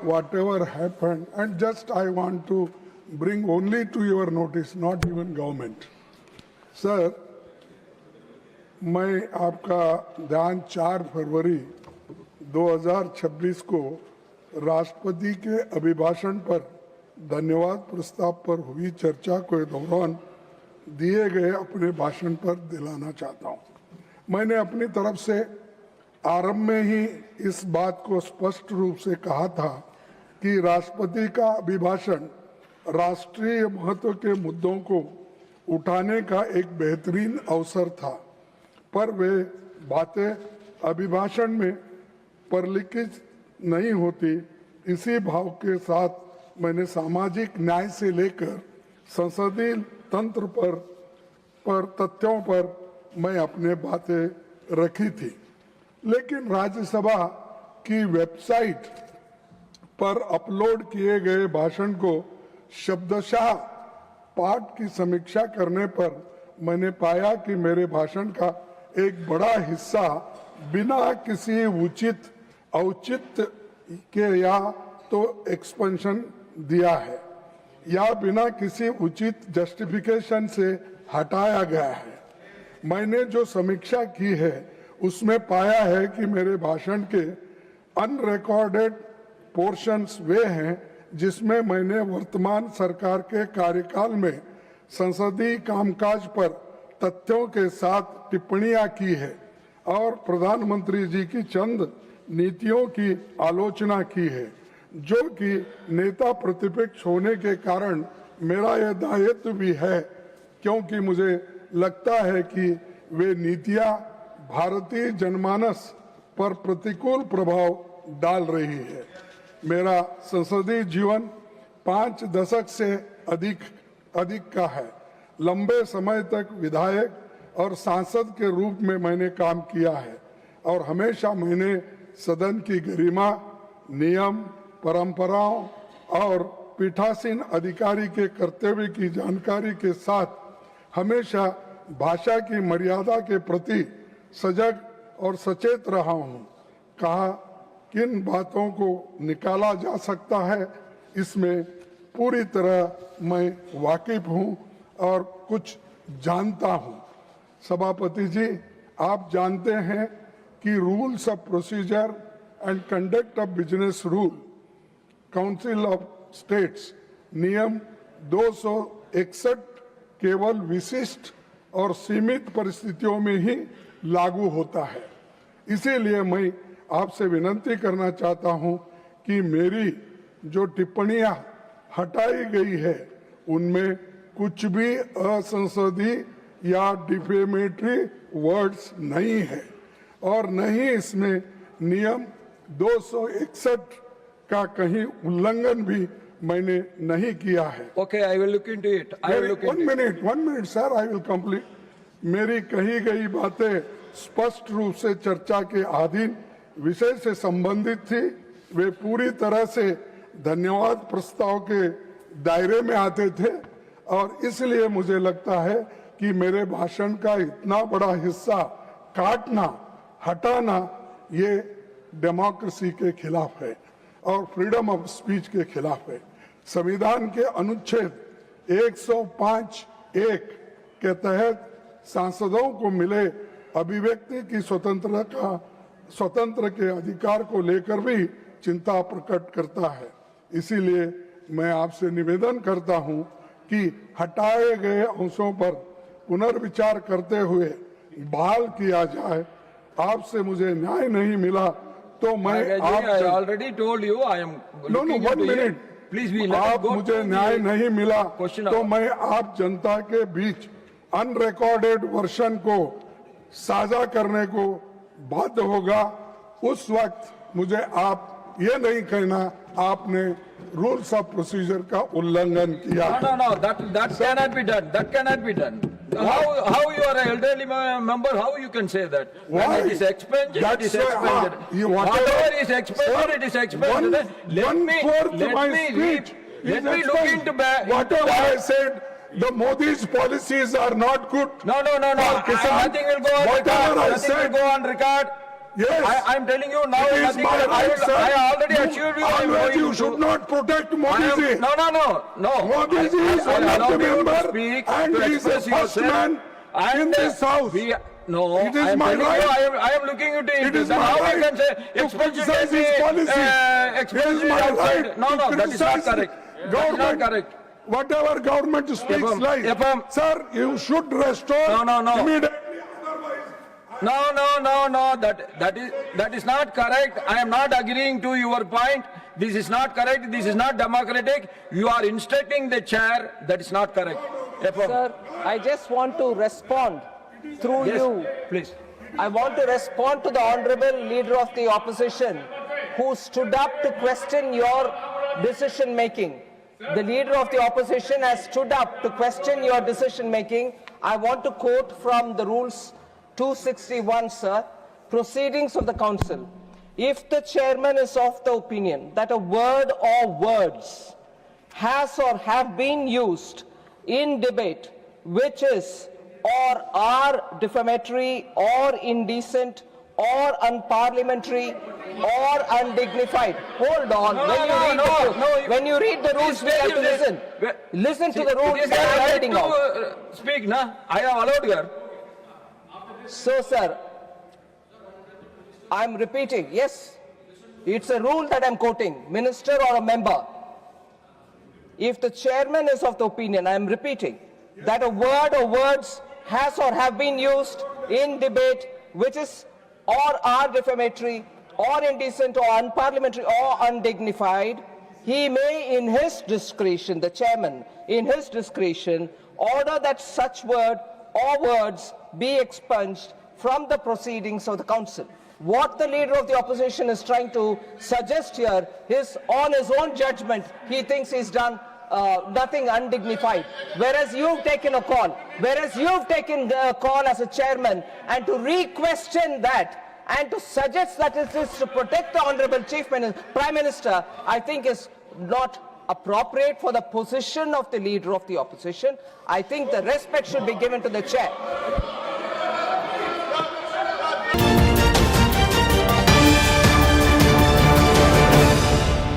whatever happened, and just I want to bring only to your notice, not even government. Sir, मैं आपका ध्यान 4 फरवरी 2026 को राष्ट्रपति के अभिभाषण पर धन्यवाद प्रस्ताव पर हुई चर्चा के दौरान दिए गए अपने भाषण पर दिलाना चाहता हूं। मैंने अपनी तरफ से आरंभ में ही इस बात को स्पष्ट रूप से कहा था कि राष्ट्रपति का अभिभाषण राष्ट्रीय महत्व के मुद्दों को उठाने का एक बेहतरीन अवसर था, पर वे बातें अभिभाषण में परिलक्षित नहीं होती। इसी भाव के साथ मैंने सामाजिक न्याय से लेकर संसदीय तंत्र पर तथ्यों पर मैं अपने बातें रखी थी, लेकिन राज्यसभा की वेबसाइट पर अपलोड किए गए भाषण को शब्दशः पाठ की समीक्षा करने पर मैंने पाया कि मेरे भाषण का एक बड़ा हिस्सा बिना किसी उचित औचित्य के या तो एक्सपेंशन दिया है या बिना किसी उचित जस्टिफिकेशन से हटाया गया है। मैंने जो समीक्षा की है उसमें पाया है कि मेरे भाषण के अनरिकॉर्डेड पोर्शंस वे हैं जिसमें मैंने वर्तमान सरकार के कार्यकाल में संसदीय कामकाज पर तथ्यों के साथ टिप्पणियां की है और प्रधानमंत्री जी की चंद नीतियों की आलोचना की है, जो कि नेता प्रतिपक्ष होने के कारण मेरा यह दायित्व भी है, क्योंकि मुझे लगता है कि वे नीतियां भारतीय जनमानस पर प्रतिकूल प्रभाव डाल रही है। मेरा संसदीय जीवन 5 दशक से अधिक का है। लंबे समय तक विधायक और सांसद के रूप में मैंने काम किया है और हमेशा मैंने सदन की गरिमा, नियम, परंपराओं और पीठासीन अधिकारी के कर्तव्य की जानकारी के साथ हमेशा भाषा की मर्यादा के प्रति सजग और सचेत रहा हूं। कहा किन बातों को निकाला जा सकता है, इसमें पूरी तरह मैं वाकिफ हूं और कुछ जानता हूं। सभापति जी, आप जानते हैं कि rules of procedure and conduct of business rule council of states नियम 261 केवल विशिष्ट और सीमित परिस्थितियों में ही लागू होता है। इसीलिए मैं आपसे विनती करना चाहता हूं कि मेरी जो टिप्पणियां हटाई गई है उनमें कुछ भी असंसदीय या डिफेमेटरी वर्ड्स नहीं है और न ही इसमें नियम 261 का कहीं उल्लंघन भी मैंने नहीं किया है। Okay, I will look into it. I will look into it. One minute, sir. I will complete. मेरी कही गई बातें स्पष्ट रूप से चर्चा के अधीन विषय से संबंधित थी। वे पूरी तरह से धन्यवाद प्रस्ताव के दायरे में आते थे और इसलिए मुझे लगता है कि मेरे भाषण का इतना बड़ा हिस्सा काटना, हटाना ये डेमोक्रेसी के खिलाफ है और फ्रीडम ऑफ स्पीच के खिलाफ है। संविधान के अनुच्छेद 105(1) के तहत सांसदों को मिले अभिव्यक्ति की स्वतंत्र के अधिकार को लेकर भी चिंता प्रकट करता है। इसीलिए मैं आपसे निवेदन करता हूं कि हटाए गए अंशों पर पुनर्विचार करते हुए बहाल किया जाए। आपसे मुझे न्याय नहीं मिला तो मैं I already told you I am looking into it. Please be let आप go. मुझे न्याय नहीं मिला Question तो out. मैं आप जनता के बीच अनरिकॉर्डेड वर्षन को साझा करने को बाध्य होगा। उस वक्त मुझे आप ये नहीं कहना आपने रूल्स ऑफ प्रोसीजर का उल्लंघन किया। No. That cannot be done. That cannot be done. How you are an elderly member? How you can say that? Why? When it is expended, it is expended. Whatever is expended, it is expended. Let me look into back. Whatever I said, the Modi's policies are not good. No. Nothing will go on record. Whatever I Nothing will said. go on record. Yes. I'm telling you now. It is nothing. my right, sir. I already assured you. I'm Always going you to- should not protect I Modi am- ji. No. Modi ji is one allow of the you to member speak, and to he is the express first yourself. man in And, this house. No, It is I am my telling you, right. I am looking into it. It is Then my how right you can say to criticize his policy. It express is it my outside. right No, to that is not criticize correct. That is not government. correct. Whatever government speaks Yepam, lies. Yepam. Sir, you should restore No. immediately. No. That is not correct. I am not agreeing to your point. This is not correct. This is not democratic. You are instructing the chair. That is not correct. Yepam. Sir, I just want to respond through Yes, you. please. I want to respond to the Honorable Leader of the Opposition who stood up to question your decision making. The Leader of the Opposition has stood up to question your decision making. I want to quote from the Rules 261, sir. Proceedings of the Council. If the Chairman is of the opinion that a word or words has or have been used in debate which is or are defamatory or indecent or unparliamentary or undignified. Hold on. When you read the rules, we have to listen. Listen to the rules It is that your I am right reading to out. speak, na? I have allowed here. So, sir, I'm repeating. Yes, it's a rule that I'm quoting. Minister or a member. If the chairman is of the opinion, I'm repeating, that a word or words has or have been used in debate which is or are defamatory or indecent or unparliamentary or undignified, he may in his discretion, the chairman, in his discretion, order that such word or words be expunged from the proceedings of the council. What the Leader of the Opposition is trying to suggest here is on his own judgment, he thinks he's done nothing undignified. Whereas you've taken a call, as a chairman, and to re-question that and to suggest that it is to protect the Honorable Prime Minister, I think is not appropriate for the position of the Leader of the Opposition. I think the respect should be given to the chair.